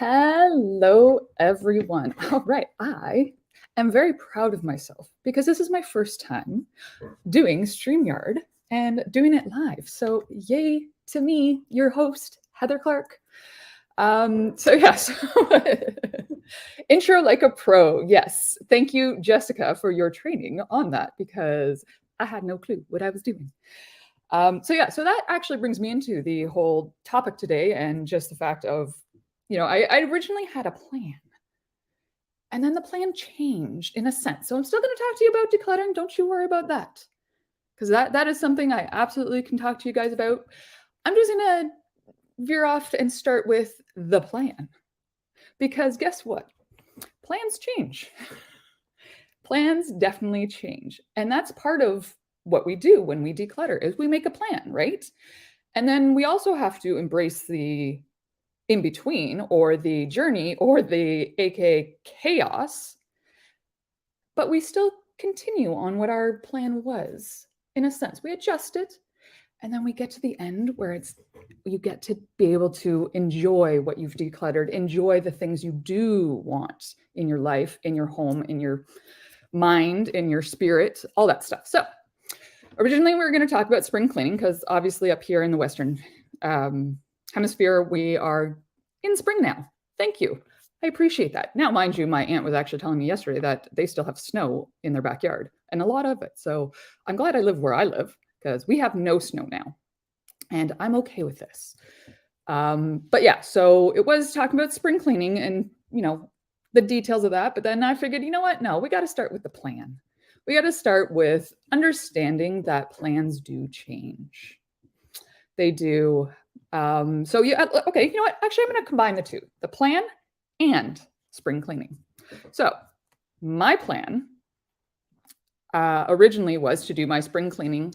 Hello, everyone. All right, I am very proud of myself because this is my first time doing StreamYard and doing it live. So yay to me, your host, Heather Clark. Yes, intro like a pro. Yes, thank you, Jessica, for your training on that because I had no clue what I was doing. So that actually brings me into the whole topic today and just the fact of, I originally had a plan and then the plan changed in a sense. So I'm still going to talk to you about decluttering. Don't you worry about that. Because that is something I absolutely can talk to you guys about. I'm just going to veer off and start with the plan. Because guess what? Plans change. Plans definitely change. And that's part of what we do when we declutter is we make a plan, right? And then we also have to embrace the in between or the journey or the aka chaos, but we still continue on what our plan was. In a sense, we adjust it, and then we get to the end where you get to be able to enjoy what you've decluttered, enjoy the things you do want in your life, in your home, in your mind, in your spirit, all that stuff. So originally we were going to talk about spring cleaning because obviously up here in the Western hemisphere, we are in spring now. Thank you. I appreciate that. Now, mind you, my aunt was actually telling me yesterday that they still have snow in their backyard and a lot of it. So I'm glad I live where I live because we have no snow now and I'm okay with this. But yeah, so it was talking about spring cleaning and, the details of that. But then I figured, you know what? No, we got to start with the plan. We got to start with understanding that plans do change. They do. Okay, you know what? Actually, I'm going to combine the two, the plan and spring cleaning. So my plan originally was to do my spring cleaning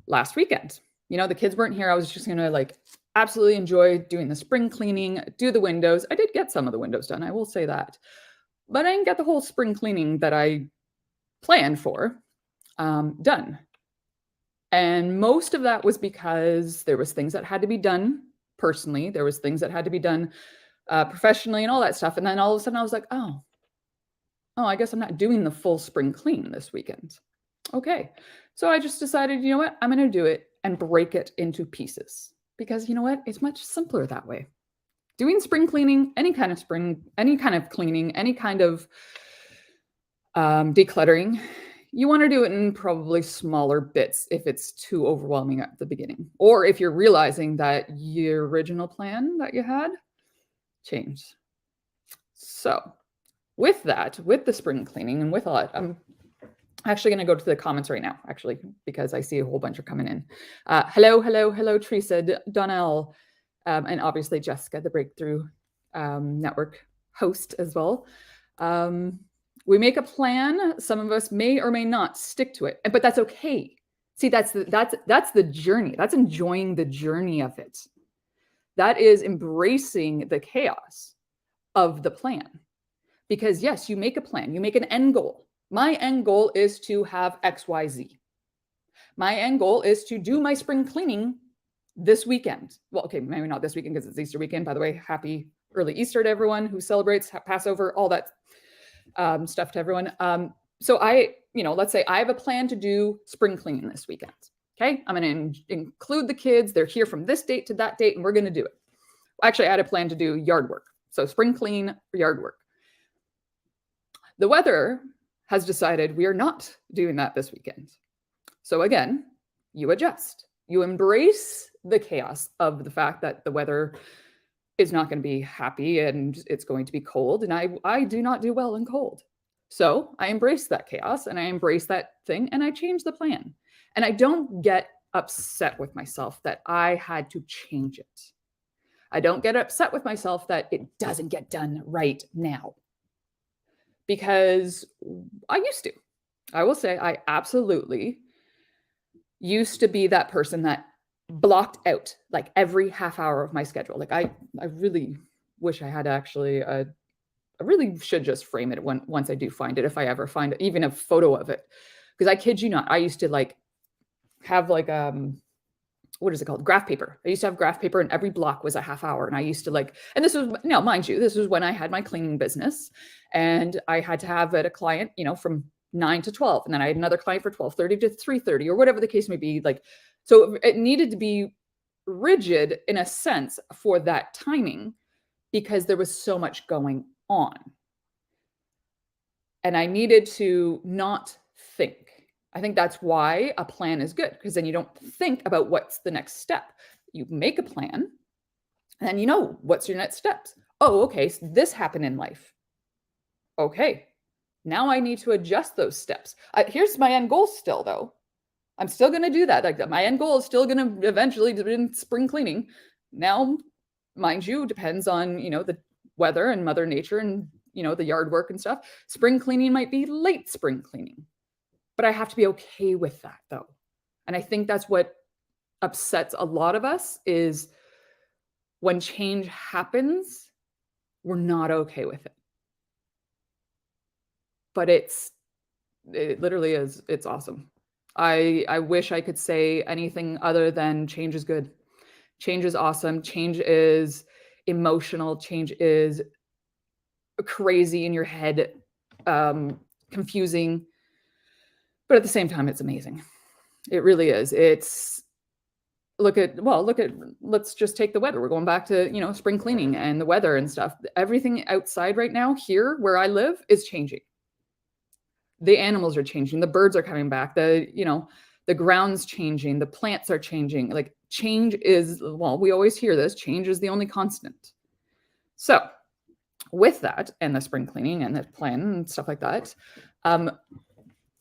last weekend. The kids weren't here. I was just going to absolutely enjoy doing the spring cleaning, do the windows. I did get some of the windows done, I will say that. But I didn't get the whole spring cleaning that I planned for done. And most of that was because there was things that had to be done personally. There was things that had to be done professionally and all that stuff. And then all of a sudden I was like, oh, I guess I'm not doing the full spring clean this weekend. Okay. So I just decided, you know what? I'm going to do it and break it into pieces because you know what? It's much simpler that way. Doing spring cleaning, any kind of cleaning, any kind of decluttering, you want to do it in probably smaller bits if it's too overwhelming at the beginning. Or if you're realizing that your original plan that you had changed. So with that, with the spring cleaning and with all that, I'm actually going to go to the comments right now, actually, because I see a whole bunch are coming in. Hello, Teresa, Donnell, and obviously Jessica, the Breakthrough Network host as well. We make a plan. Some of us may or may not stick to it, but that's okay. See, that's the journey. That's enjoying the journey of it. That is embracing the chaos of the plan. Because yes, you make a plan, you make an end goal. My end goal is to have XYZ. My end goal is to do my spring cleaning this weekend. Well, okay, maybe not this weekend because it's Easter weekend. By the way, happy early Easter to everyone who celebrates Passover, all that stuff to everyone. So let's say I have a plan to do spring cleaning this weekend. Okay, I'm going to include the kids. They're here from this date to that date, and we're going to do it. Actually, I had a plan to do yard work. So spring clean, yard work. The weather has decided we are not doing that this weekend. So again, you adjust. You embrace the chaos of the fact that the weather is not going to be happy and it's going to be cold. And I do not do well in cold. So I embrace that chaos and I embrace that thing and I change the plan. And I don't get upset with myself that I had to change it. I don't get upset with myself that it doesn't get done right now. Because I used to. I will say I absolutely used to be that person that blocked out like every half hour of my schedule. Like I really wish I had actually, I really should just frame it once I do find it, if I ever find it, even a photo of it. Because I kid you not, I used to have what is it called? Graph paper. I used to have graph paper and every block was a half hour. And I used to and this was, now mind you, this was when I had my cleaning business and I had to have a client, from 9 to 12. And then I had another client for 12:30 to 3:30 or whatever the case may be. So it needed to be rigid in a sense for that timing because there was so much going on. And I needed to not think. I think that's why a plan is good, because then you don't think about what's the next step. You make a plan and then you know what's your next steps. Oh, okay, so this happened in life. Okay, now I need to adjust those steps. Here's my end goal still, though. I'm still going to do that. My end goal is still going to eventually be in spring cleaning. Now, mind you, depends on, the weather and Mother Nature and, the yard work and stuff. Spring cleaning might be late spring cleaning. But I have to be okay with that, though. And I think that's what upsets a lot of us is when change happens, we're not okay with it. But it literally is, it's awesome. I wish I could say anything other than change is good. Change is awesome. Change is emotional. Change is crazy in your head, confusing. But at the same time, it's amazing. It really is. Let's just take the weather. We're going back to, spring cleaning and the weather and stuff. Everything outside right now here where I live is changing. The animals are changing. The birds are coming back. The ground's changing. The plants are changing. Change is, we always hear this, change is the only constant. So with that and the spring cleaning and the plan and stuff like that,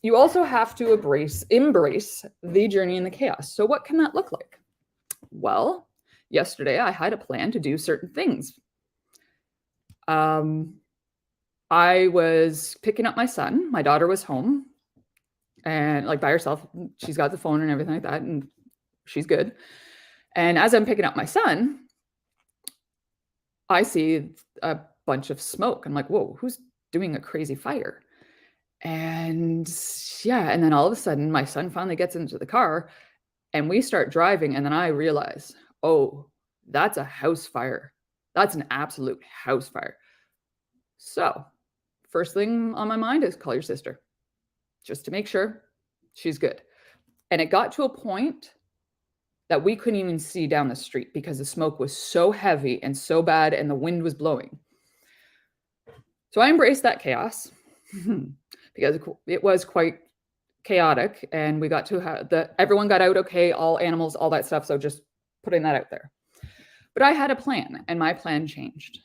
you also have to embrace the journey and the chaos. So what can that look like? Well, yesterday I had a plan to do certain things. I was picking up my son. My daughter was home and by herself. She's got the phone and everything like that, and she's good. And as I'm picking up my son, I see a bunch of smoke. I'm like, whoa, who's doing a crazy fire? And then all of a sudden my son finally gets into the car and we start driving. And then I realize, oh, that's a house fire. That's an absolute house fire. So first thing on my mind is call your sister just to make sure she's good. And it got to a point that we couldn't even see down the street because the smoke was so heavy and so bad and the wind was blowing. So I embraced that chaos because it was quite chaotic, and we got to everyone got out okay, all animals, all that stuff. So just putting that out there. But I had a plan, and my plan changed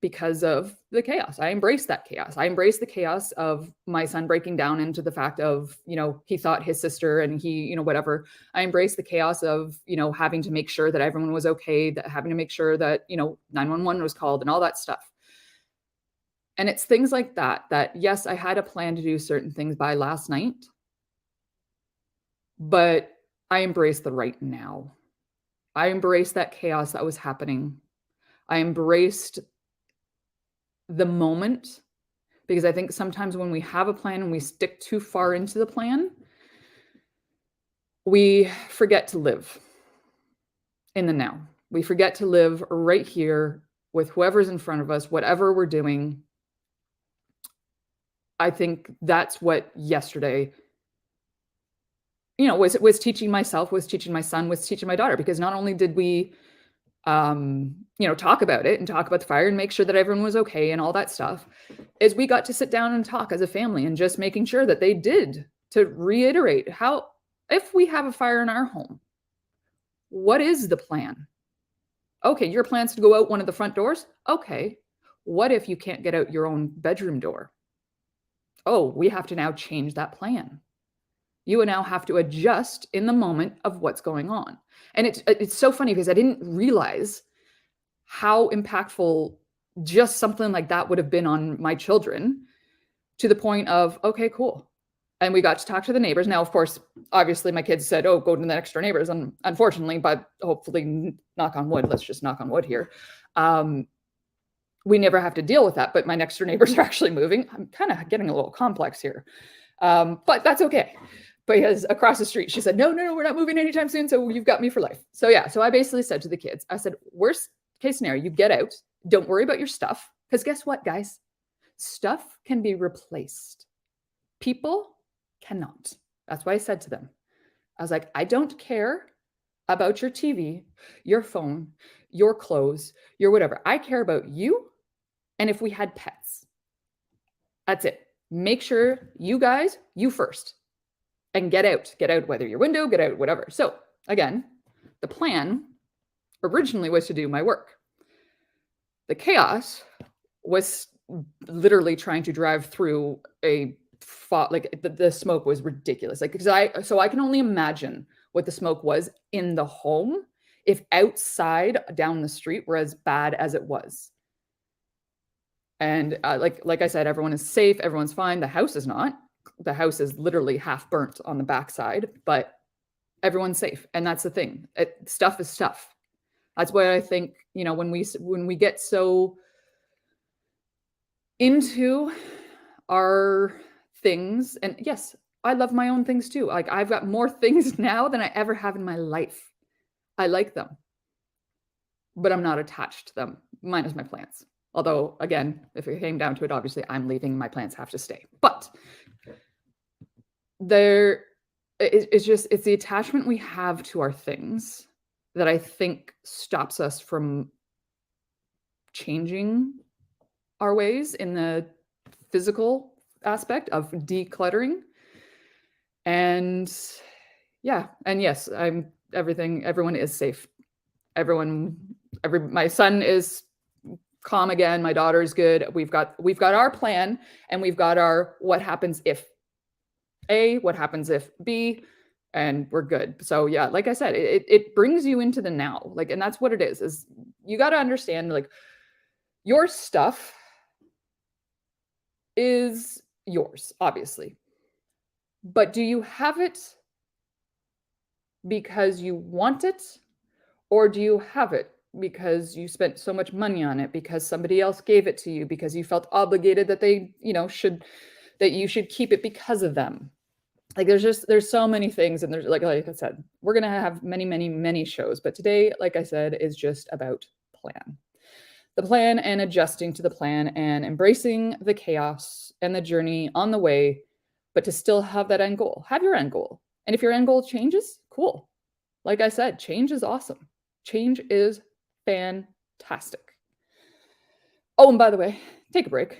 because of the chaos. I embraced that chaos. I embraced the chaos of my son breaking down into the fact of, he thought his sister and he, whatever. I embraced the chaos of, having to make sure that everyone was okay, that having to make sure that, 911 was called and all that stuff. And it's things like that yes, I had a plan to do certain things by last night, but I embraced the right now. I embraced that chaos that was happening. I embraced the moment, because I think sometimes when we have a plan and we stick too far into the plan, we forget to live in the now. We forget to live right here with whoever's in front of us, whatever we're doing. I think that's what yesterday, was teaching myself, was teaching my son, was teaching my daughter, because not only did we, talk about it and talk about the fire and make sure that everyone was okay and all that stuff, is we got to sit down and talk as a family and just making sure that they did, to reiterate how, if we have a fire in our home, what is the plan? Okay, your plan's to go out one of the front doors. Okay, what if you can't get out your own bedroom door? Oh, we have to now change that plan. You now have to adjust in the moment of what's going on. And it's so funny because I didn't realize how impactful just something like that would have been on my children, to the point of, okay, cool. And we got to talk to the neighbors. Now, of course, obviously my kids said, oh, go to the next door neighbors. And unfortunately, but hopefully, knock on wood, let's just knock on wood here. We never have to deal with that, but my next door neighbors are actually moving. I'm kind of getting a little complex here, but that's okay. because across the street, she said, no, we're not moving anytime soon. So you've got me for life. So yeah, so I basically said to the kids, I said, worst case scenario, you get out. Don't worry about your stuff. Because guess what, guys? Stuff can be replaced. People cannot. That's why I said to them, I was like, I don't care about your TV, your phone, your clothes, your whatever. I care about you and if we had pets. That's it. Make sure you guys, you first. And get out, whether your window, get out, whatever. So again, the plan originally was to do my work. The chaos was literally trying to drive through the smoke was ridiculous. Like, so I can only imagine what the smoke was in the home if outside down the street were as bad as it was. And like I said, everyone is safe, everyone's fine. The house is not. The house is literally half burnt on the backside, but everyone's safe. And that's the thing. Stuff is stuff. That's why I think, when we get so into our things, and yes, I love my own things too. Like, I've got more things now than I ever have in my life. I like them, but I'm not attached to them, minus my plants. Although, again, if it came down to it, obviously I'm leaving, my plants have to stay. But it's the attachment we have to our things that I think stops us from changing our ways in the physical aspect of decluttering. And yeah, and yes, everyone is safe. My son is calm again. My daughter is good. We've got our plan, and we've got our what happens if A, what happens if B, and we're good. So yeah, like I said, it brings you into the now. Like, and that's what it is you got to understand, like, your stuff is yours, obviously. But do you have it because you want it, or do you have it because you spent so much money on it, because somebody else gave it to you, because you felt obligated that they, that you should keep it because of them? Like, there's so many things, and there's like I said, we're gonna have many shows, but today, like I said, is just about the plan and adjusting to the plan and embracing the chaos and the journey on the way, but to still have that end goal. Have your end goal. And if your end goal changes, cool. Like I said, change is awesome. Change is fantastic. Oh, and by the way, take a break.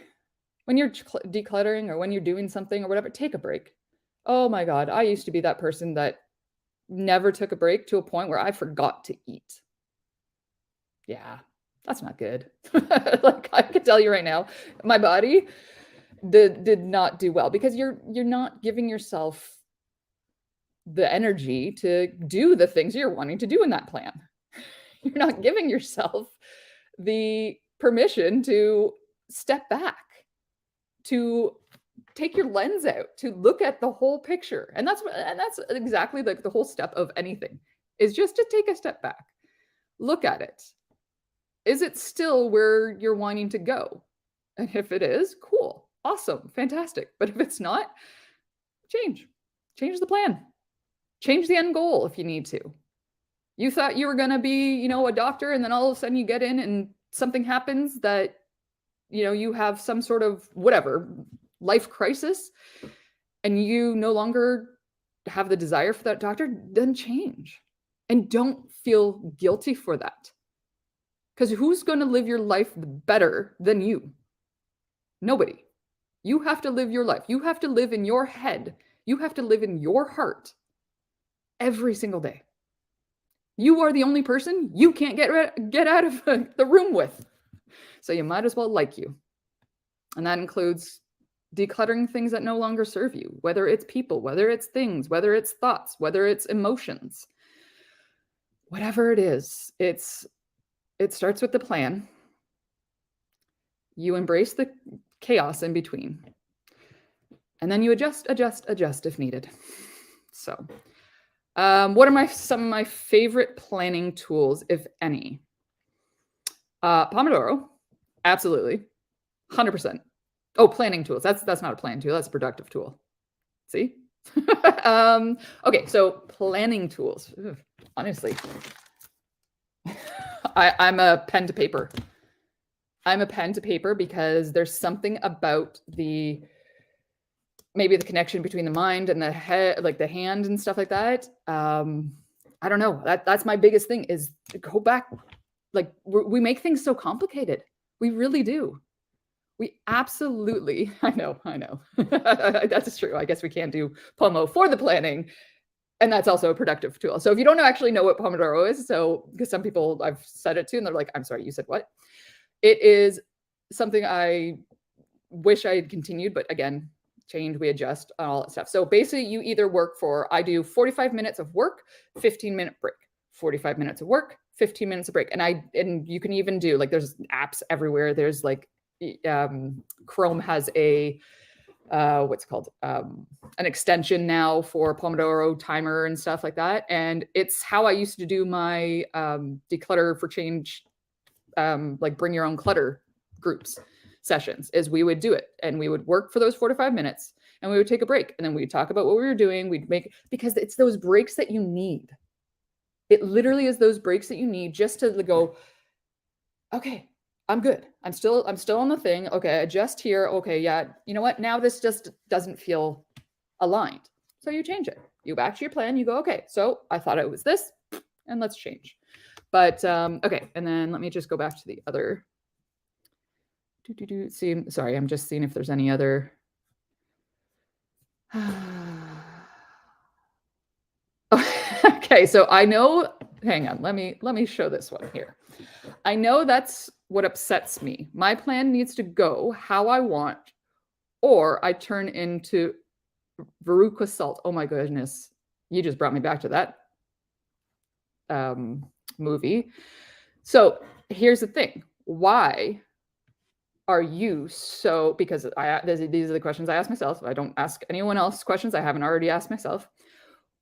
When you're decluttering or when you're doing something or whatever, take a break. Oh my God, I used to be that person that never took a break to a point where I forgot to eat. Yeah, that's not good. Like, I can tell you right now, my body did not do well, because you're not giving yourself the energy to do the things you're wanting to do in that plan. You're not giving yourself the permission to step back, to take your lens out, to look at the whole picture. And that's exactly like the whole step of anything, is just to take a step back. Look at it. Is it still where you're wanting to go? And if it is, cool, awesome, fantastic. But if it's not, change the plan. Change the end goal if you need to. You thought you were going to be, a doctor, and then all of a sudden you get in and something happens that, you have some sort of whatever life crisis, and you no longer have the desire for that doctor, then change. And don't feel guilty for that. Because who's going to live your life better than you? Nobody. You have to live your life. You have to live in your head. You have to live in your heart every single day. You are the only person you can't get out of the room with. So you might as well like you. And that includes decluttering things that no longer serve you, whether it's people, whether it's things, whether it's thoughts, whether it's emotions. Whatever it is, it starts with the plan. You embrace the chaos in between. And then you adjust if needed. So, what are some of my favorite planning tools, if any? Pomodoro, absolutely, 100%. Oh, planning tools. That's not a plan tool. That's a productive tool. See, Okay, so planning tools. Ugh, honestly, I'm a pen to paper. I'm a pen to paper because there's something about maybe the connection between the mind and the head, like the hand and stuff like that. I don't know. That's my biggest thing is to go back. Like we make things so complicated. We really do. We absolutely, I know. That's true. I guess we can't do Pomo for the planning. And that's also a productive tool. So if you don't actually know what Pomodoro is, so because some people I've said it to and they're like, I'm sorry, you said what? It is something I wish I had continued, but again, change, we adjust, all that stuff. So basically you either work I do 45 minutes of work, 15-minute break, 45 minutes of work, 15 minutes of break. And you can even do, like, there's apps everywhere. There's like, Chrome has a, what's called, an extension now for Pomodoro timer and stuff like that. And it's how I used to do my declutter for change, like bring your own clutter groups sessions, is we would do it and we would work for those 45 minutes and we would take a break and then we'd talk about what we were doing. We'd make, because it's those breaks that you need. It literally is those breaks that you need just to go, okay, I'm good. I'm still on the thing. Okay, adjust here. Okay, yeah. You know what? Now this just doesn't feel aligned. So you change it. You back to your plan. You go, okay, so I thought it was this and let's change. But okay, and then let me just go back to the other. See, sorry, I'm just seeing if there's any other. Okay, so I know, hang on, let me show this one here. I know that's what upsets me. My plan needs to go how I want, or I turn into Veruca Salt. Oh my goodness, you just brought me back to that movie. So here's the thing. Why are you so, because these are the questions I ask myself. I don't ask anyone else questions I haven't already asked myself.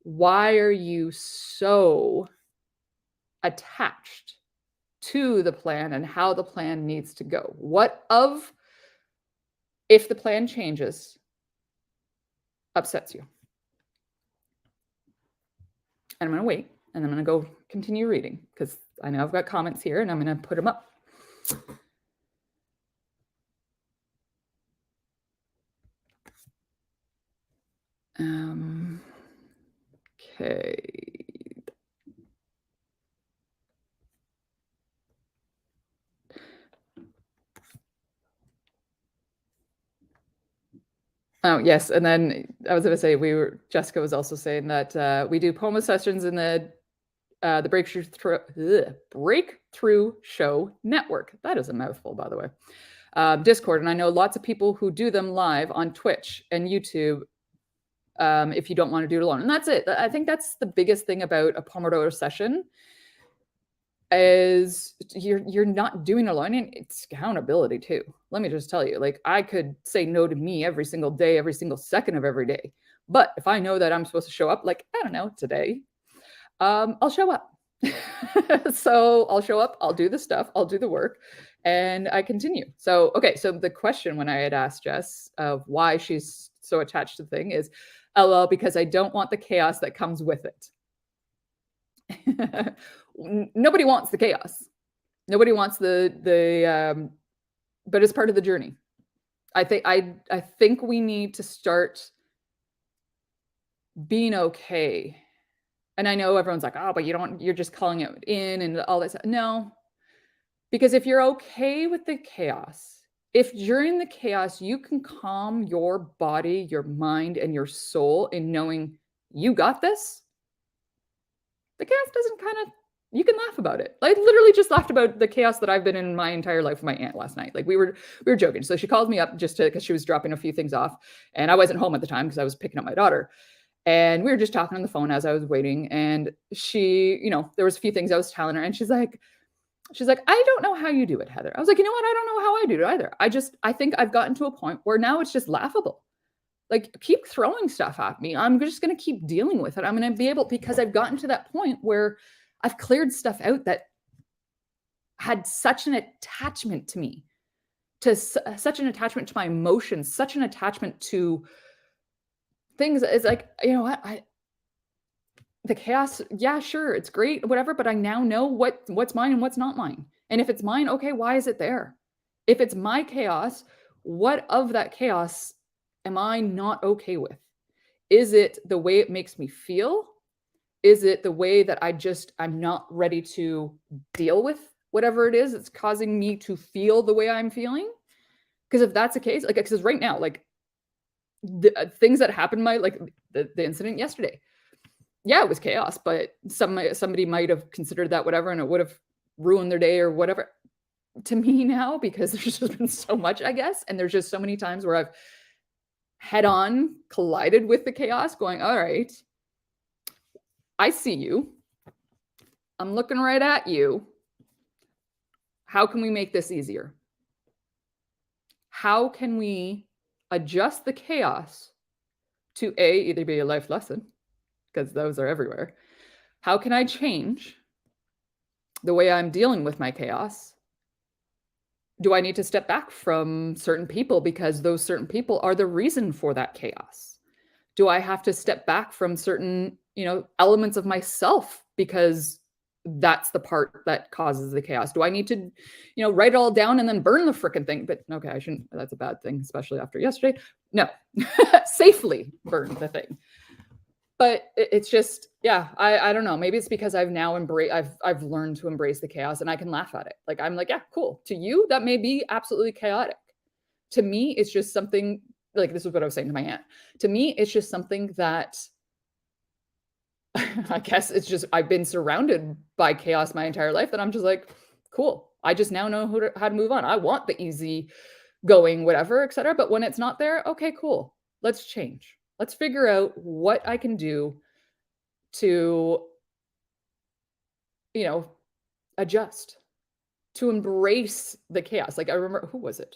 Why are you so attached to the plan and how the plan needs to go? If the plan changes, upsets you? And I'm going to wait and I'm going to go continue reading because I know I've got comments here and I'm going to put them up. Okay. Oh, yes. And then I was going to say, Jessica was also saying that we do Pomo sessions in the Breakthrough Show Network. That is a mouthful, by the way. Discord. And I know lots of people who do them live on Twitch and YouTube if you don't want to do it alone. And that's it. I think that's the biggest thing about a Pomodoro session is you're not doing it alone, and it's accountability too. Let me just tell you, like, I could say no to me every single day, every single second of every day. But if I know that I'm supposed to show up, like, I don't know, today, I'll show up. So I'll show up, I'll do the stuff, I'll do the work, and I continue. So, okay. So the question when I had asked Jess of why she's so attached to the thing is, LOL, because I don't want the chaos that comes with it. Nobody wants the chaos. Nobody wants but it's part of the journey. I think we need to start being okay. And I know everyone's like, oh, but you're just calling it in and all this. No, because if you're okay with the chaos, if during the chaos you can calm your body, your mind, and your soul in knowing you got this, the chaos doesn't you can laugh about it. I literally just laughed about the chaos that I've been in my entire life with my aunt last night. Like we were joking. So she called me up just because she was dropping a few things off and I wasn't home at the time because I was picking up my daughter. And we were just talking on the phone as I was waiting. And she, there was a few things I was telling her and she's like, I don't know how you do it, Heather. I was like, you know what? I don't know how I do it either. I think I've gotten to a point where now it's just laughable. Like, keep throwing stuff at me. I'm just going to keep dealing with it. I'm going to be able, because I've gotten to that point where I've cleared stuff out that had such an attachment to me, such an attachment to my emotions, such an attachment to things. It's like, you know what, the chaos, yeah, sure, it's great, whatever, but I now know what's mine and what's not mine. And if it's mine, okay, why is it there? If it's my chaos, what of that chaos am I not okay with? Is it the way it makes me feel? Is it the way that I'm not ready to deal with whatever it is that's causing me to feel the way I'm feeling? Because if that's the case, like, because right now, like, the things that happened, like the incident yesterday, yeah, it was chaos, but somebody might have considered that whatever, and it would have ruined their day or whatever. To me now, because there's just been so much, I guess, and there's just so many times where I've head on collided with the chaos, going, all right, I see you. I'm looking right at you. How can we make this easier? How can we adjust the chaos to either be a life lesson, because those are everywhere. How can I change the way I'm dealing with my chaos? Do I need to step back from certain people because those certain people are the reason for that chaos? Do I have to step back from certain, elements of myself because that's the part that causes the chaos? Do I need to, write it all down and then burn the frickin' thing? But okay, I shouldn't. That's a bad thing, especially after yesterday. No, safely burn the thing. But it's just, yeah, I don't know. Maybe it's because I've now I've learned to embrace the chaos, and I can laugh at it. Like, I'm like, yeah, cool. To you, that may be absolutely chaotic. To me, it's just something, like, this is what I was saying to my aunt. To me, it's just something that I guess it's just, I've been surrounded by chaos my entire life, that I'm just like, cool. I just now know how to move on. I want the easy going, whatever, etc. But when it's not there, okay, cool. Let's change. Let's figure out what I can do to, adjust, to embrace the chaos. Like, I remember, who was it?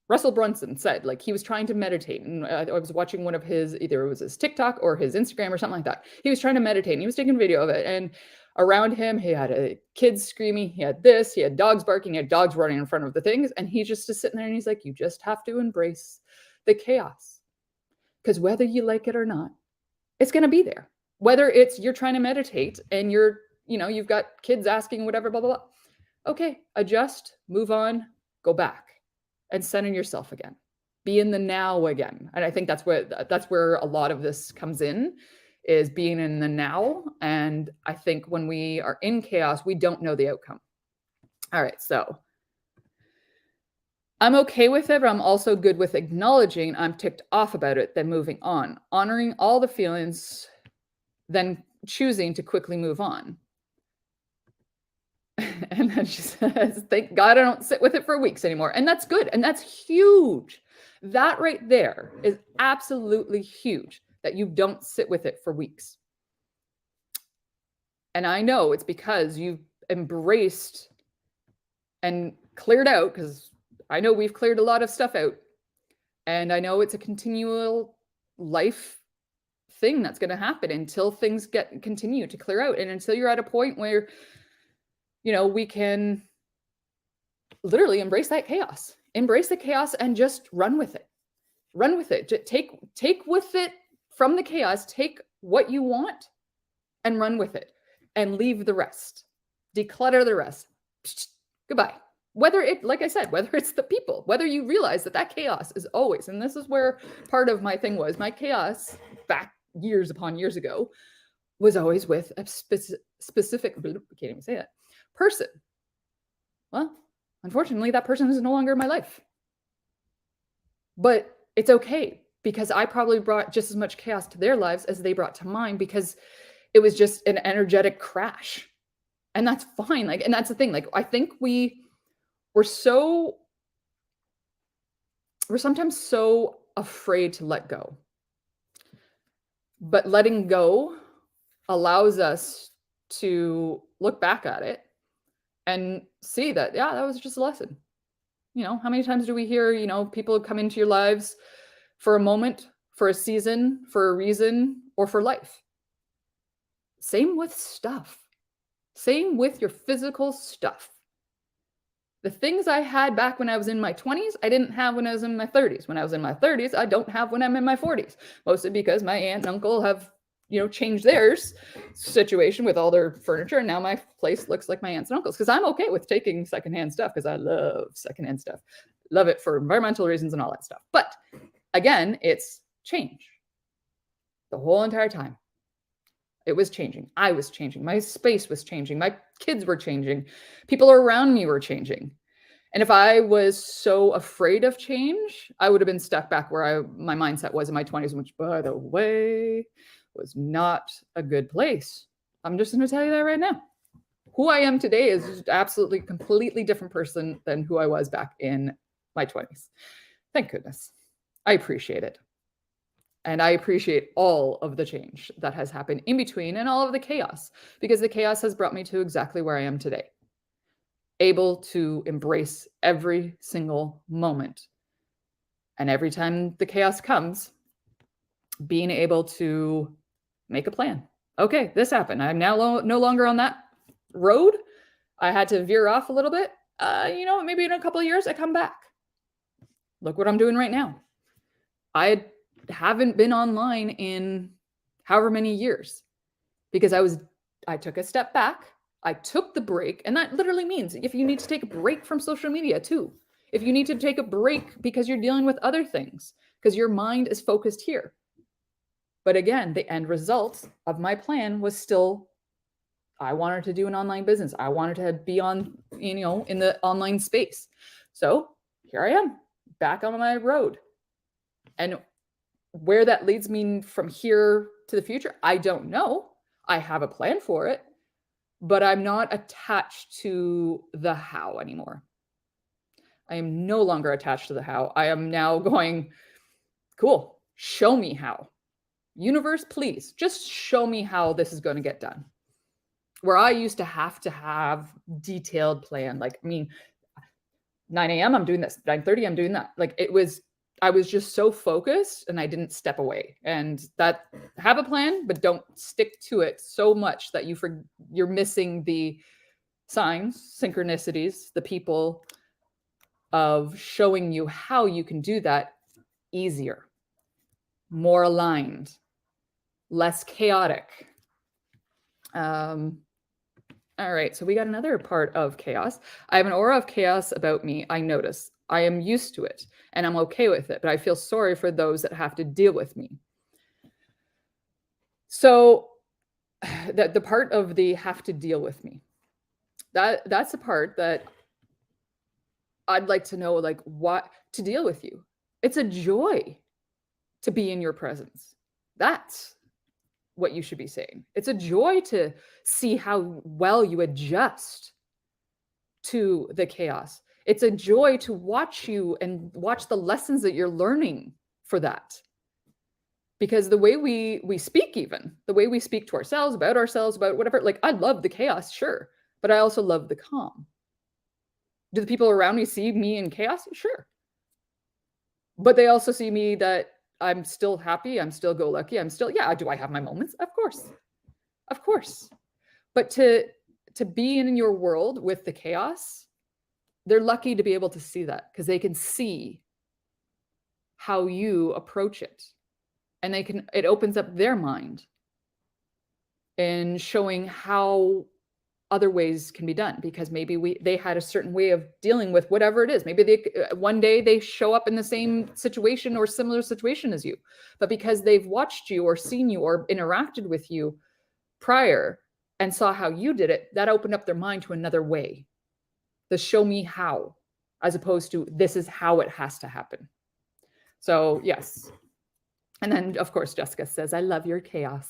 Russell Brunson said, like, he was trying to meditate, and I was watching one of his, either it was his TikTok or his Instagram or something like that. He was trying to meditate, and he was taking a video of it, and around him, he had kids screaming, he had this, he had dogs barking, he had dogs running in front of the things, and he just is sitting there, and he's like, you just have to embrace the chaos. Because whether you like it or not, it's going to be there. Whether it's you're trying to meditate and you've got kids asking whatever, blah, blah, blah. Okay, adjust, move on, go back and center yourself again. Be in the now again. And I think that's where a lot of this comes in, is being in the now. And I think when we are in chaos, we don't know the outcome. All right, so I'm okay with it, but I'm also good with acknowledging I'm ticked off about it, then moving on, honoring all the feelings, then choosing to quickly move on. And then she says, thank God I don't sit with it for weeks anymore. And that's good. And that's huge. That right there is absolutely huge, that you don't sit with it for weeks. And I know it's because you've embraced and cleared out, because I know we've cleared a lot of stuff out. And I know it's a continual life thing that's going to happen until things continue to clear out. And until you're at a point where, we can literally embrace that chaos, embrace the chaos and just run with it. Run with it. Take with it from the chaos, take what you want and run with it, and leave the rest. Declutter the rest. Goodbye. Whether it's the people, whether you realize that chaos is always, and this is where part of my thing was, my chaos back years upon years ago was always with a specific, I can't even say that, person. Well, unfortunately, that person is no longer in my life. But it's okay, because I probably brought just as much chaos to their lives as they brought to mine, because it was just an energetic crash. And that's fine. Like, and that's the thing. Like, I think we're sometimes so afraid to let go. But letting go allows us to look back at it and see that, yeah, that was just a lesson. How many times do we hear, people come into your lives for a moment, for a season, for a reason, or for life? Same with stuff. Same with your physical stuff. The things I had back when I was in my 20s, I didn't have when I was in my 30s. When I was in my 30s, I don't have when I'm in my 40s. Mostly because my aunt and uncle have, changed theirs situation with all their furniture. And now my place looks like my aunts and uncles, because I'm okay with taking secondhand stuff, because I love secondhand stuff. Love it for environmental reasons and all that stuff. But again, it's change. The whole entire time. It was changing. I was changing. My space was changing. My kids were changing. People around me were changing. And if I was so afraid of change, I would have been stuck back where my mindset was in my 20s, which, by the way, was not a good place. I'm just going to tell you that right now. Who I am today is absolutely completely different person than who I was back in my 20s. Thank goodness. I appreciate it. And I appreciate all of the change that has happened in between and all of the chaos, because the chaos has brought me to exactly where I am today. Able to embrace every single moment. And every time the chaos comes, being able to make a plan. Okay, this happened. I'm now no longer on that road. I had to veer off a little bit. Maybe in a couple of years, I come back. Look what I'm doing right now. I haven't been online in however many years, because I took a step back. I took the break, and that literally means if you need to take a break from social media too, if you need to take a break because you're dealing with other things, because your mind is focused here. But again, the end result of my plan was still, I wanted to do an online business. I wanted to be on, in the online space. So here I am, back on my road. And where that leads me from here to the future, I don't know. I have a plan for it, but I'm not attached to the how anymore. I am no longer attached to the how. I am now going, cool, show me how. Universe, please, just show me how this is going to get done. Where I used to have detailed plan, 9 a.m. I'm doing this, 9:30 I'm doing that. I was just so focused and I didn't step away. And that, have a plan, but don't stick to it so much that you're missing the signs, synchronicities, the people of showing you how you can do that easier, more aligned, less chaotic. All right, so we got another part of chaos. I have an aura of chaos about me, I notice. I am used to it and I'm okay with it, but I feel sorry for those that have to deal with me. So the part of the have to deal with me, that's the part that I'd like to know, what to deal with you. It's a joy to be in your presence. That's what you should be saying. It's a joy to see how well you adjust to the chaos. It's a joy to watch you and watch the lessons that you're learning for that. Because the way we speak, even the way we speak to ourselves, about whatever, I love the chaos, sure, but I also love the calm. Do the people around me see me in chaos? Sure. But they also see me that I'm still happy, I'm still go-lucky, do I have my moments? Of course. But to be in your world with the chaos, they're lucky to be able to see that, because they can see how you approach it. And it opens up their mind in showing how other ways can be done, because maybe they had a certain way of dealing with whatever it is. Maybe one day they show up in the same situation or similar situation as you, but because they've watched you or seen you or interacted with you prior and saw how you did it, that opened up their mind to another way. The show me how, as opposed to this is how it has to happen. So yes. And then of course, Jessica says, I love your chaos.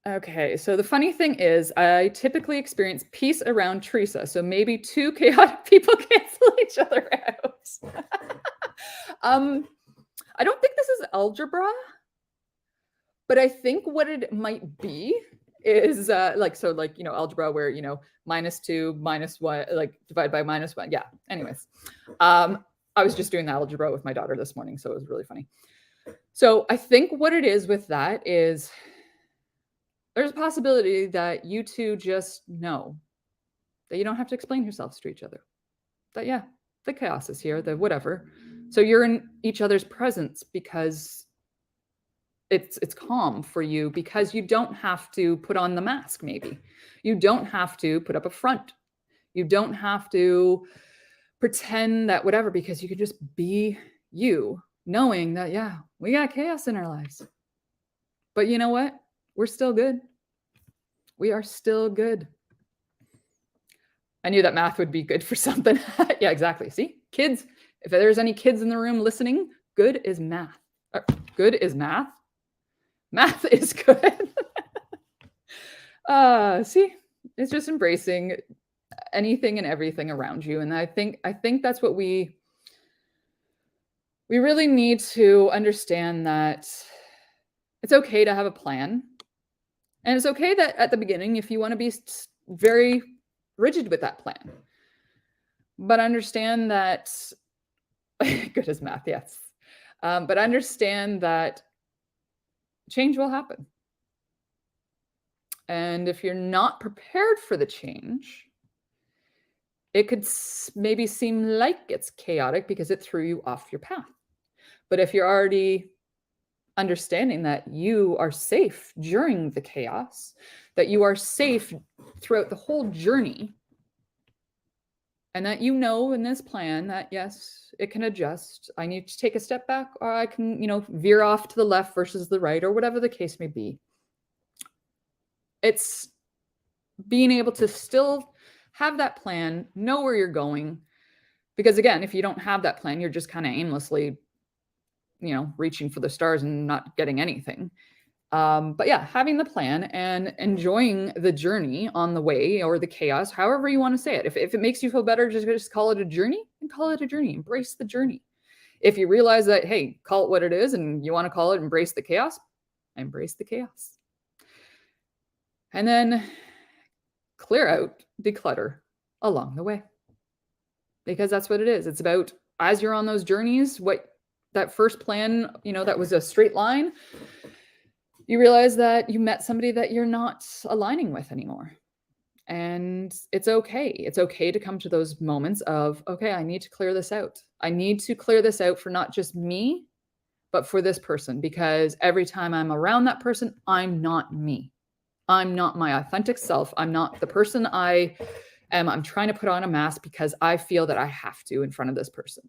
Okay, so the funny thing is I typically experience peace around Teresa. So maybe two chaotic people cancel each other out. I don't think this is algebra, but I think what it might be is algebra where, -2 -1, divide by -1. Yeah, anyways. I was just doing the algebra with my daughter this morning, so it was really funny. So I think what it is with that is there's a possibility that you two just know that you don't have to explain yourselves to each other. That, yeah, the chaos is here, the whatever. So you're in each other's presence because it's calm for you, because you don't have to put on the mask, maybe. You don't have to put up a front. You don't have to pretend that whatever, because you can just be you, knowing that, yeah, we got chaos in our lives. But you know what? We're still good. We are still good. I knew that math would be good for something. Yeah, exactly. See, kids, if there's any kids in the room listening, good is math. Good is math. Math is good. See, it's just embracing anything and everything around you. And I think that's what we really need to understand, that it's okay to have a plan. And it's okay that at the beginning, if you want to be very rigid with that plan, but understand that good as math, yes. But understand that change will happen. And if you're not prepared for the change, it could maybe seem like it's chaotic because it threw you off your path. But if you're already understanding that you are safe during the chaos, that you are safe throughout the whole journey, and that you know in this plan that, yes, it can adjust. I need to take a step back, or I can, veer off to the left versus the right, or whatever the case may be. It's being able to still have that plan, know where you're going. Because again, if you don't have that plan, you're just kind of aimlessly, reaching for the stars and not getting anything. But yeah, having the plan and enjoying the journey on the way, or the chaos, however you want to say it. If it makes you feel better, just call it a journey, and call it a journey. Embrace the journey. If you realize that, hey, call it what it is, and you want to call it embrace the chaos, embrace the chaos. And then clear out, declutter along the way. Because that's what it is. It's about, as you're on those journeys, what that first plan, that was a straight line, you realize that you met somebody that you're not aligning with anymore. And it's okay. It's okay to come to those moments of, okay, I need to clear this out. I need to clear this out for not just me, but for this person. Because every time I'm around that person, I'm not me. I'm not my authentic self. I'm not the person I am. I'm trying to put on a mask because I feel that I have to in front of this person.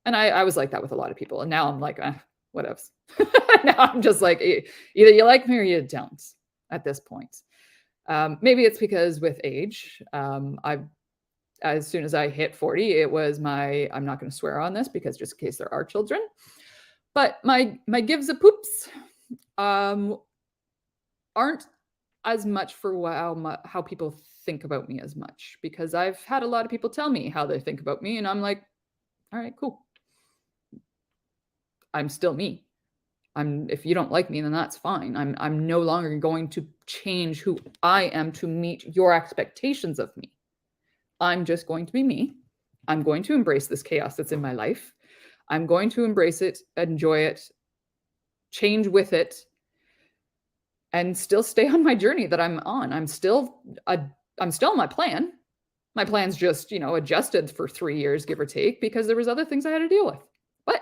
And I was like that with a lot of people. And now I'm like, what else? Now I'm just like, either you like me or you don't at this point. Maybe it's because with age, as soon as I hit 40, it was I'm not going to swear on this because just in case there are children, but my gives a poops aren't as much for how people think about me as much, because I've had a lot of people tell me how they think about me, and I'm like, all right, cool. I'm still me. If you don't like me, then that's fine. I'm no longer going to change who I am to meet your expectations of me. I'm just going to be me. I'm going to embrace this chaos that's in my life. I'm going to embrace it, enjoy it, change with it, and still stay on my journey that I'm on. I'm still on my plan. My plan's just, adjusted for 3 years, give or take, because there was other things I had to deal with. But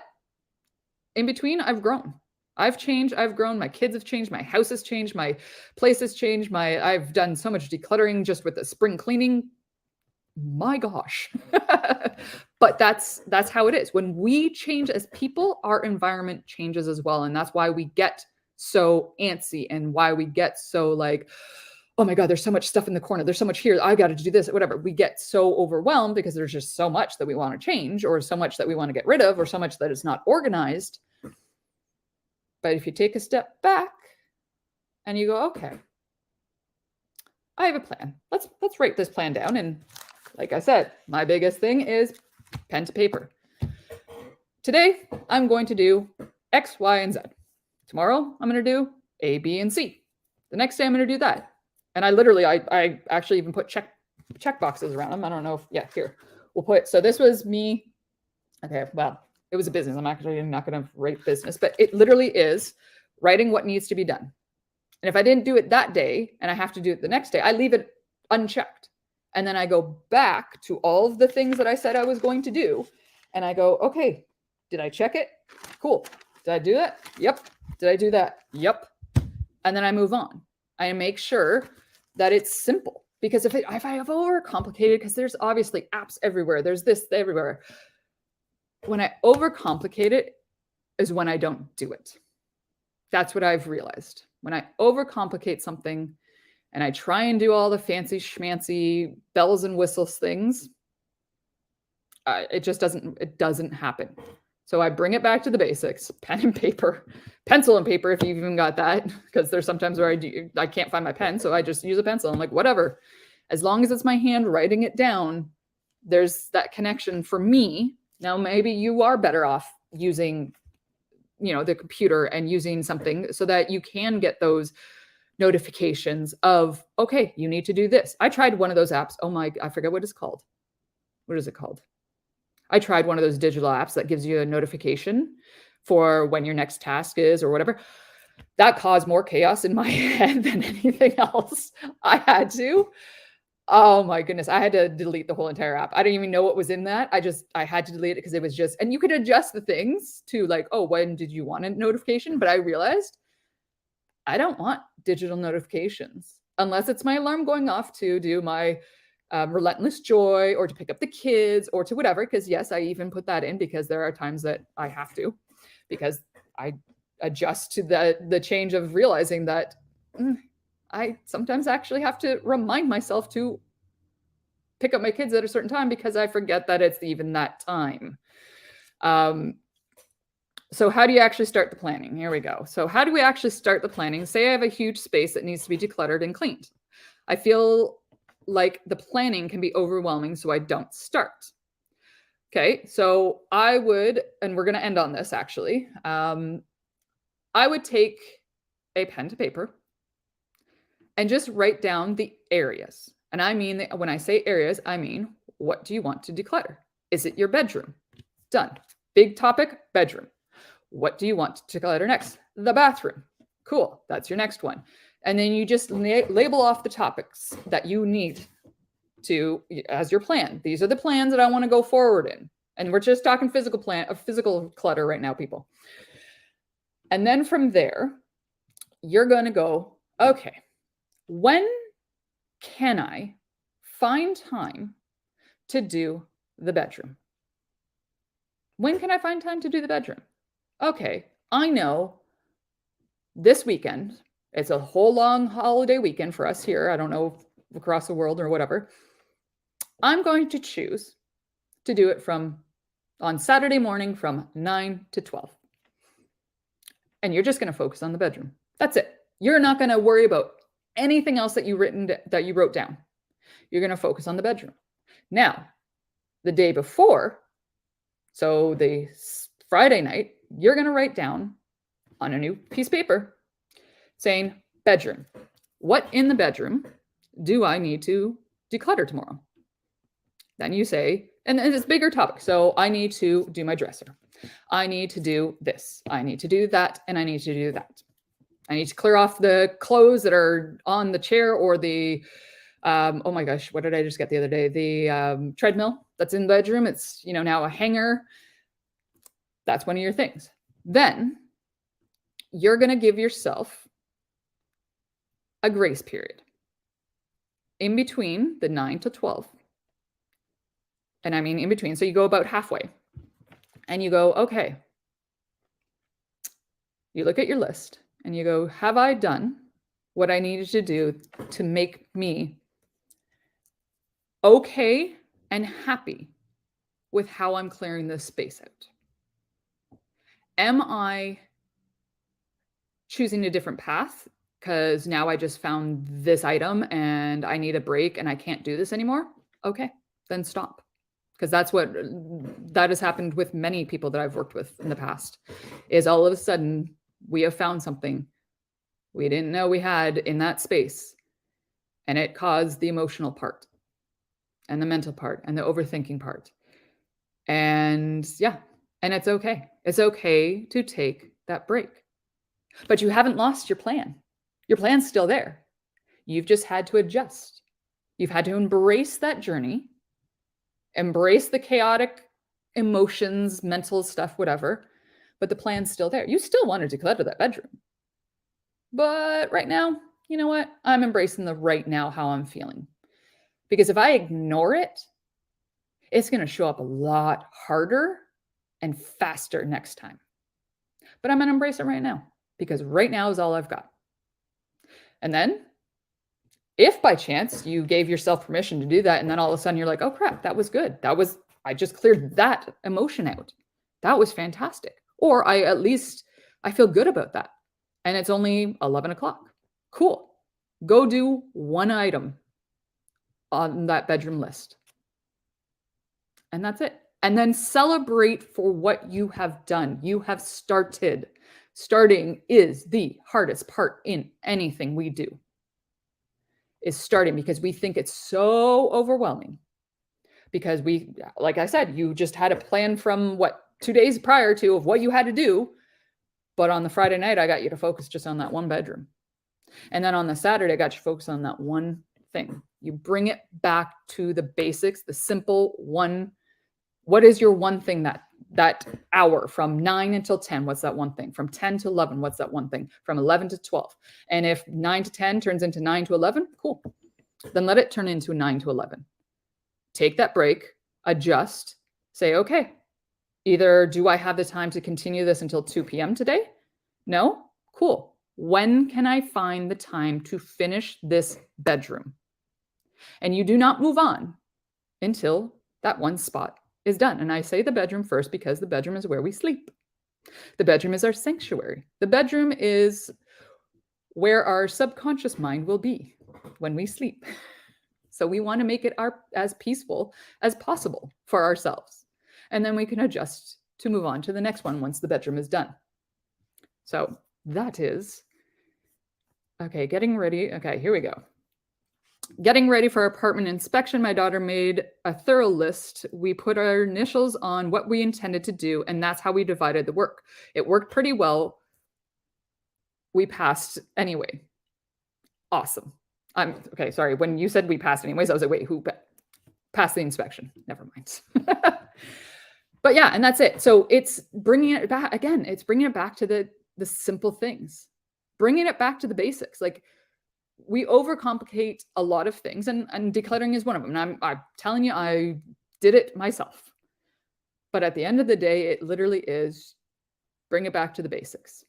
in between, I've grown. I've changed. I've grown. My kids have changed. My house has changed. My place has changed. I've done so much decluttering just with the spring cleaning. My gosh. But that's how it is. When we change as people, our environment changes as well. And that's why we get so antsy, and why we get so like, oh my God, there's so much stuff in the corner. There's so much here. I got to do this, whatever. We get so overwhelmed because there's just so much that we want to change, or so much that we want to get rid of, or so much that is not organized. But if you take a step back and you go, okay, I have a plan. Let's write this plan down. And like I said, my biggest thing is pen to paper. Today, I'm going to do X, Y, and Z. Tomorrow, I'm going to do A, B, and C. The next day, I'm going to do that. And I actually even put check boxes around them. I don't know here. We'll put, so this was me. Okay, well, it was a business. I'm actually not going to write business, but it literally is writing what needs to be done. And if I didn't do it that day and I have to do it the next day, I leave it unchecked. And then I go back to all of the things that I said I was going to do. And I go, okay, did I check it? Cool. Did I do that? Yep. Did I do that? Yep. And then I move on. I make sure that it's simple. Because if I have overcomplicated, because there's obviously apps everywhere, there's this everywhere. When I overcomplicate it is when I don't do it. That's what I've realized. When I overcomplicate something and I try and do all the fancy schmancy bells and whistles things, it just doesn't happen. So I bring it back to the basics, pen and paper, pencil and paper, if you've even got that, because there's sometimes where I can't find my pen. So I just use a pencil. I'm like, whatever, as long as it's my hand writing it down, there's that connection for me. Now, maybe you are better off using, the computer and using something so that you can get those notifications of, okay, you need to do this. I tried one of those apps. Oh my, I forget what it's called. What is it called? I tried one of those digital apps that gives you a notification for when your next task is or whatever. That caused more chaos in my head than anything else. I had to. Oh my goodness. I had to delete the whole entire app. I didn't even know what was in that. I had to delete it because it was just, and you could adjust the things to like, oh, when did you want a notification? But I realized I don't want digital notifications unless it's my alarm going off to do my relentless joy or to pick up the kids or to whatever. Because yes, I even put that in because there are times that I have to, because I adjust to the change of realizing that I sometimes actually have to remind myself to pick up my kids at a certain time because I forget that it's even that time. So how do you actually start the planning? Here we go. So how do we actually start the planning? Say I have a huge space that needs to be decluttered and cleaned. I feel like the planning can be overwhelming, so I don't start. Okay, so I would, and we're going to end on this actually, I would take a pen to paper and just write down the areas. And I mean, when I say areas, I mean, what do you want to declutter? Is it your bedroom? Done. Big topic, bedroom. What do you want to declutter next? The bathroom. Cool, that's your next one. And then you just label off the topics that you need to, as your plan. These are the plans that I want to go forward in. And we're just talking physical clutter right now, people. And then from there, you're going to go, okay, when can I find time to do the bedroom? When can I find time to do the bedroom? Okay, I know this weekend, it's a whole long holiday weekend for us here. I don't know across the world or whatever. I'm going to choose to do it on Saturday morning from 9 to 12. And you're just going to focus on the bedroom. That's it. You're not going to worry about anything else that you wrote down. You're going to focus on the bedroom. Now, the day before, so the Friday night, you're going to write down on a new piece of paper saying bedroom. What in the bedroom do I need to declutter tomorrow? Then you say, and it's a bigger topic. So I need to do my dresser. I need to do this. I need to do that. And I need to do that. I need to clear off the clothes that are on the chair or the, oh my gosh, what did I just get the other day? The treadmill that's in the bedroom. It's, now a hanger. That's one of your things. Then you're going to give yourself a grace period in between the 9 to 12. And I mean in between. So you go about halfway and you go, okay. You look at your list and you go, have I done what I needed to do to make me okay and happy with how I'm clearing this space out? Am I choosing a different path because now I just found this item and I need a break and I can't do this anymore? Okay, then stop. Because that has happened with many people that I've worked with in the past, is all of a sudden we have found something we didn't know we had in that space. And it caused the emotional part and the mental part and the overthinking part. And yeah, and it's okay. It's okay to take that break. But you haven't lost your plan. Your plan's still there. You've just had to adjust. You've had to embrace that journey, embrace the chaotic emotions, mental stuff, whatever, but the plan's still there. You still want to declutter that bedroom. But right now, you know what? I'm embracing the right now, how I'm feeling. Because if I ignore it, it's going to show up a lot harder and faster next time. But I'm going to embrace it right now because right now is all I've got. And then if by chance you gave yourself permission to do that, and then all of a sudden you're like, oh crap, that was good. I just cleared that emotion out. That was fantastic. Or at least I feel good about that. And it's only 11 o'clock. Cool. Go do one item on that bedroom list. And that's it. And then celebrate for what you have done. You have started. Starting is the hardest part in anything we do. Is starting, because we think it's so overwhelming. Because like I said, you just had a plan from 2 days prior to of what you had to do. But on the Friday night, I got you to focus just on that one bedroom. And then on the Saturday, I got you to focus on that one thing. You bring it back to the basics, the simple one. What is your one thing that hour from 9 until 10? What's that one thing? From 10 to 11, what's that one thing? From 11 to 12. And if 9 to 10 turns into 9 to 11, cool. Then let it turn into 9 to 11. Take that break, adjust, say, okay, either do I have the time to continue this until 2 p.m. today? No? Cool. When can I find the time to finish this bedroom? And you do not move on until that one spot is done. And I say the bedroom first because the bedroom is where we sleep. The bedroom is our sanctuary. The bedroom is where our subconscious mind will be when we sleep. So we want to make it as peaceful as possible for ourselves. And then we can adjust to move on to the next one once the bedroom is done. So that is, okay, getting ready. Okay, here we go. Getting ready for apartment inspection, my daughter made a thorough list. We put our initials on what we intended to do, and that's how we divided the work. It worked pretty well. We passed anyway. Awesome. Okay, sorry. When you said we passed anyways, I was like, wait, who passed the inspection? Never mind. But yeah, and that's it. So it's bringing it back again. It's bringing it back to the simple things, bringing it back to the basics. Like, we overcomplicate a lot of things, and decluttering is one of them. And I'm telling you, I did it myself. But at the end of the day, it literally is bring it back to the basics.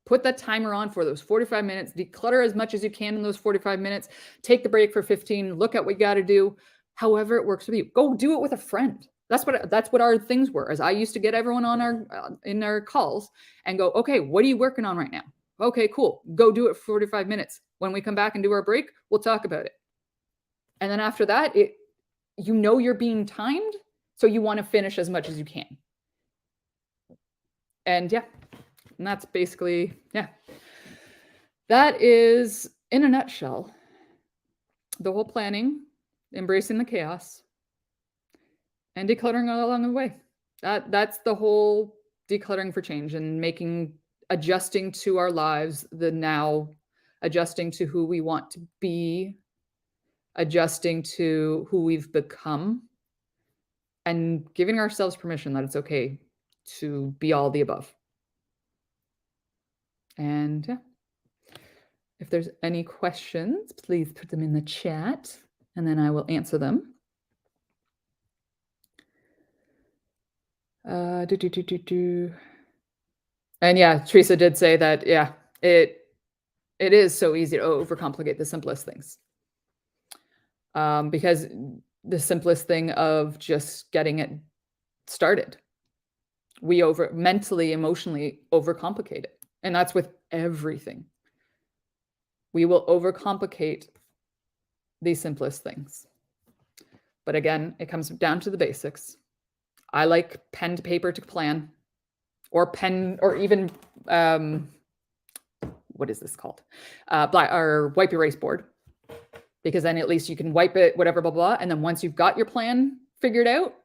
Put that timer on for those 45 minutes. Declutter as much as you can in those 45 minutes. Take the break for 15. Look at what you got to do. However it works with you. Go do it with a friend. That's what our things were. As I used to get everyone on in our calls and go, okay, what are you working on right now? Okay, cool. Go do it for 45 minutes. When we come back and do our break, we'll talk about it. And then after that, you're being timed, so you want to finish as much as you can. And yeah, and that's basically, yeah. That is, in a nutshell, the whole planning, embracing the chaos, and decluttering all along the way. That's the whole decluttering for change, and adjusting to our lives, the now, adjusting to who we want to be, adjusting to who we've become, and giving ourselves permission that it's okay to be all the above. And yeah, if there's any questions, please put them in the chat and then I will answer them. And yeah, Teresa did say that, yeah, it is so easy to overcomplicate the simplest things. Because the simplest thing of just getting it started, we mentally, emotionally overcomplicate it. And that's with everything. We will overcomplicate the simplest things. But again, it comes down to the basics. I like pen to paper to plan, or even, what is this called? Wipe erase board. Because then at least you can wipe it, whatever, blah, blah. And then once you've got your plan figured out,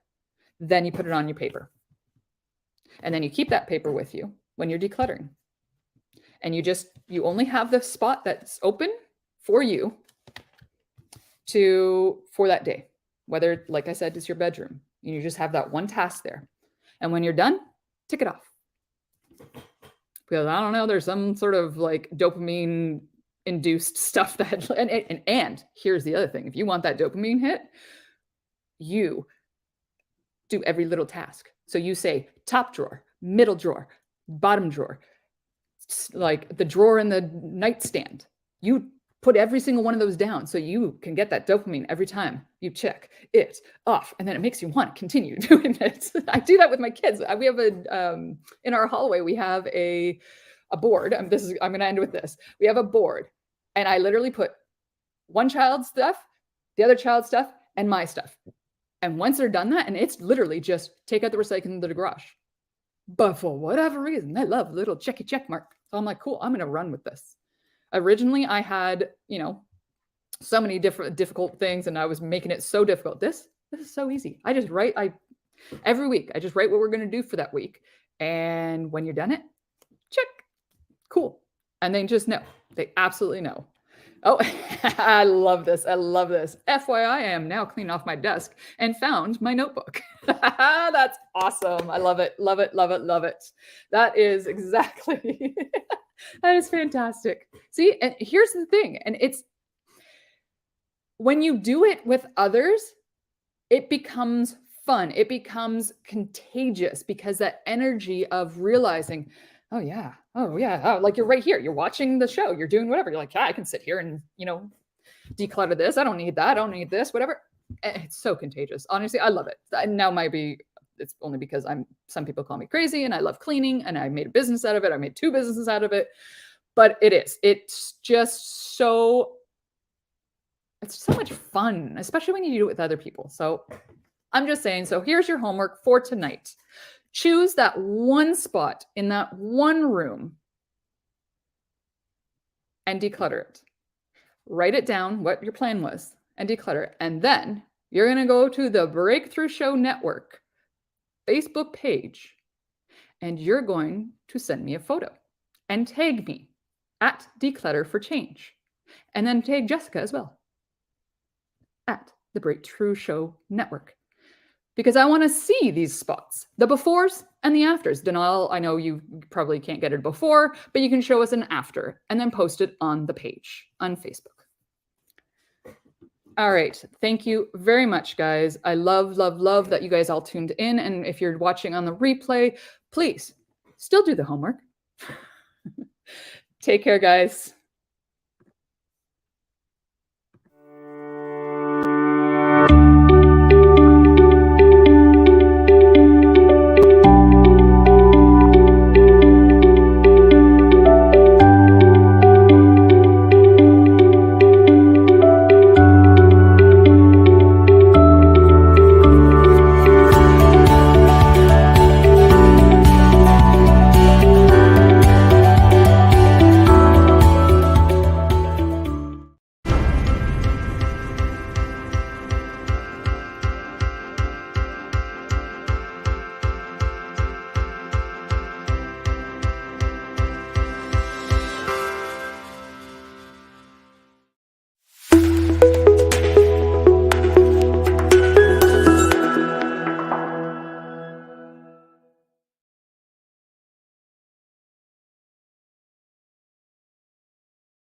then you put it on your paper. And then you keep that paper with you when you're decluttering. And you only have the spot that's open for you for that day. Whether, like I said, it's your bedroom. You just have that one task there. And when you're done, tick it off. Because I don't know, there's some sort of like dopamine induced stuff that, and here's the other thing. If you want that dopamine hit, you do every little task. So you say top drawer, middle drawer, bottom drawer, like the drawer in the nightstand. You put every single one of those down so you can get that dopamine every time you check it off. And then it makes you want to continue doing it. I do that with my kids. We have in our hallway, we have a board. I'm going to end with this. We have a board, and I literally put one child's stuff, the other child's stuff, and my stuff. And once they're done that, and it's literally just take out the recycling in the garage. But for whatever reason, they love little check mark. So I'm like, cool, I'm going to run with this. Originally, I had, so many difficult things, and I was making it so difficult. This is so easy. I just write, every week, I just write what we're going to do for that week. And when you're done it, check. Cool. And they just know. They absolutely know. Oh, I love this. I love this. FYI, I am now cleaning off my desk and found my notebook. That's awesome. I love it. Love it. Love it. Love it. That is exactly, that is fantastic. See, and here's the thing. And it's when you do it with others, it becomes fun. It becomes contagious because that energy of realizing, oh yeah, like you're right here. You're watching the show. You're doing whatever. You're like, I can sit here and, declutter this. I don't need that. I don't need this, whatever. It's so contagious. Honestly, I love it. Now it's only because some people call me crazy and I love cleaning and I made a business out of it. I made 2 businesses out of it, but it's just so much fun, especially when you do it with other people. So I'm just saying, so here's your homework for tonight. Choose that one spot in that one room and declutter it. Write it down, what your plan was, and declutter it. And then you're going to go to the Breakthrough Show Network Facebook page, and you're going to send me a photo and tag me at Declutter for Change. And then tag Jessica as well at the Breakthrough Show Network. Because I want to see these spots, the befores and the afters. Denal, I know you probably can't get it before, but you can show us an after and then post it on the page on Facebook. All right. Thank you very much, guys. I love, love, love that you guys all tuned in. And if you're watching on the replay, please still do the homework. Take care, guys.